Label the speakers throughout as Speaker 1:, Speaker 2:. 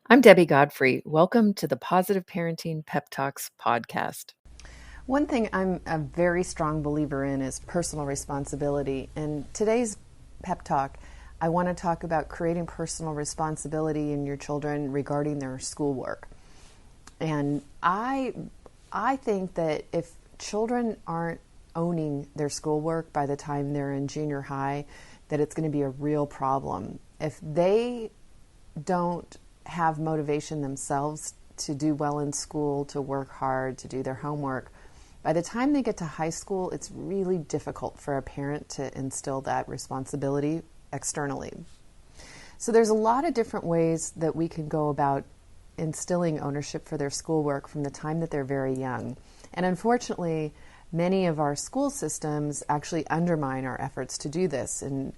Speaker 1: I'm Debbie Godfrey. Welcome to the Positive Parenting PEP Talks podcast.
Speaker 2: One thing I'm a very strong believer in is personal responsibility. In today's pep talk, I want to talk about creating personal responsibility in your children regarding their schoolwork. And I think that if children aren't owning their schoolwork by the time they're in junior high, that it's going to be a real problem. If they don't have motivation themselves to do well in school, to work hard, to do their homework, by the time they get to high school, it's really difficult for a parent to instill that responsibility externally. So there's a lot of different ways that we can go about instilling ownership for their schoolwork from the time that they're very young. And unfortunately, many of our school systems actually undermine our efforts to do this. And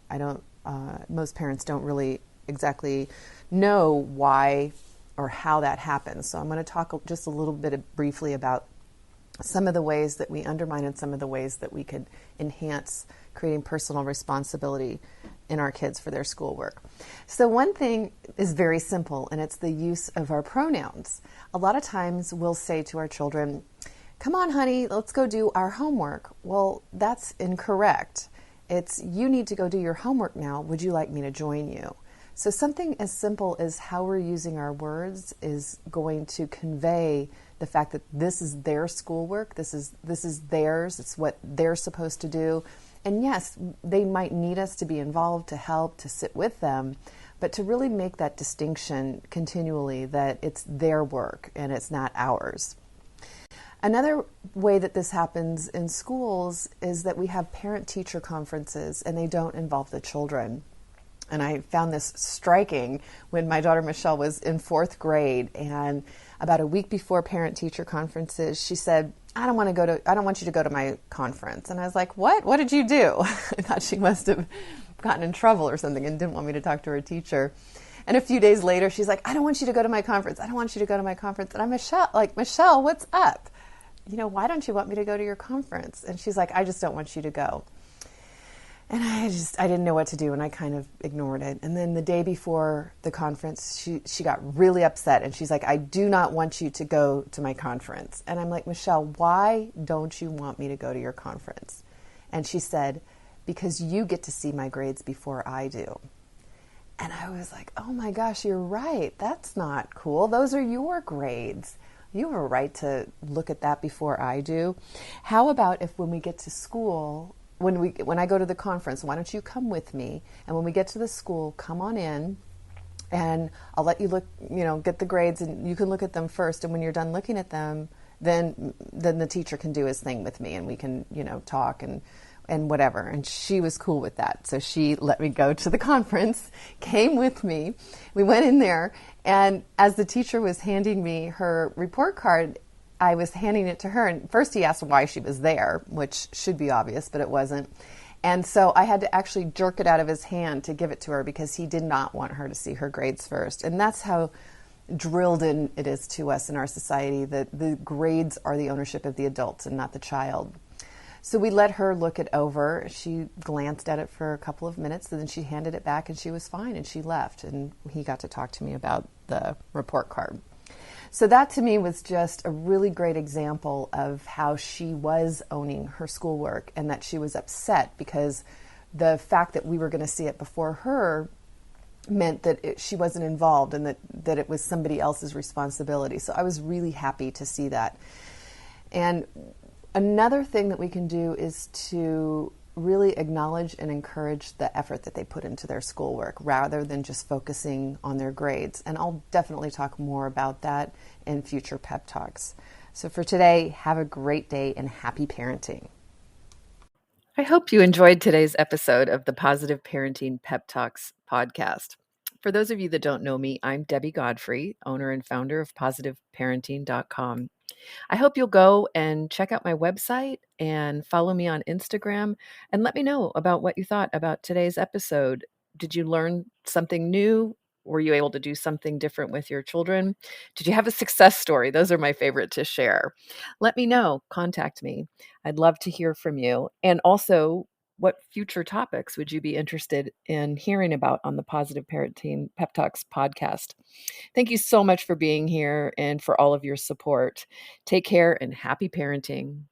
Speaker 2: most parents don't really exactly know why or how that happens. So I'm going to talk just a little bit briefly about some of the ways that we undermine and some of the ways that we could enhance creating personal responsibility in our kids for their schoolwork. So one thing is very simple, and it's the use of our pronouns. A lot of times we'll say to our children, "Come on, honey, let's go do our homework." Well, that's incorrect. It's, "You need to go do your homework now. Would you like me to join you?" So something as simple as how we're using our words is going to convey the fact that this is their schoolwork, this is theirs, it's what they're supposed to do. And yes, they might need us to be involved, to help, to sit with them, but to really make that distinction continually that it's their work and it's not ours. Another way that this happens in schools is that we have parent-teacher conferences and they don't involve the children. And I found this striking when my daughter Michelle was in 4th grade, and about a week before parent-teacher conferences, she said, I don't want you to go to my conference." And I was like, "What? What did you do?" I thought she must have gotten in trouble or something and didn't want me to talk to her teacher. And a few days later, she's like, "I don't want you to go to my conference. I don't want you to go to my conference." And I'm Michelle, what's up? Why don't you want me to go to your conference? And she's like, "I just don't want you to go." And I didn't know what to do, and I kind of ignored it. And then the day before the conference, she got really upset, and she's like, "I do not want you to go to my conference." And I'm like, "Michelle, why don't you want me to go to your conference?" And she said, "Because you get to see my grades before I do." And I was like, "Oh my gosh, you're right. That's not cool. Those are your grades. You have a right to look at that before I do." How about if when we get to school, when I go to the conference, why don't you come with me? And when we get to the school, come on in and I'll let you look, get the grades, and you can look at them first. And when you're done looking at them, then the teacher can do his thing with me and we can, talk and whatever. And she was cool with that. So she let me go to the conference, came with me. We went in there, and as the teacher was handing me her report card, I was handing it to her, and first he asked why she was there, which should be obvious, but it wasn't. And so I had to actually jerk it out of his hand to give it to her because he did not want her to see her grades first. And that's how drilled in it is to us in our society that the grades are the ownership of the adults and not the child. So we let her look it over. She glanced at it for a couple of minutes, and then she handed it back, and she was fine, and she left. And he got to talk to me about the report card. So that to me was just a really great example of how she was owning her schoolwork, and that she was upset because the fact that we were going to see it before her meant that she wasn't involved and that it was somebody else's responsibility. So I was really happy to see that. And another thing that we can do is to really acknowledge and encourage the effort that they put into their schoolwork rather than just focusing on their grades. And I'll definitely talk more about that in future pep talks. So for today, have a great day and happy parenting.
Speaker 1: I hope you enjoyed today's episode of the Positive Parenting PEP Talks podcast. For those of you that don't know me, I'm Debbie Godfrey, owner and founder of positiveparenting.com. I hope you'll go and check out my website and follow me on Instagram and let me know about what you thought about today's episode. Did you learn something new? Were you able to do something different with your children? Did you have a success story? Those are my favorite to share. Let me know. Contact me. I'd love to hear from you. And also, what future topics would you be interested in hearing about on the Positive Parenting Pep Talks podcast? Thank you so much for being here and for all of your support. Take care and happy parenting.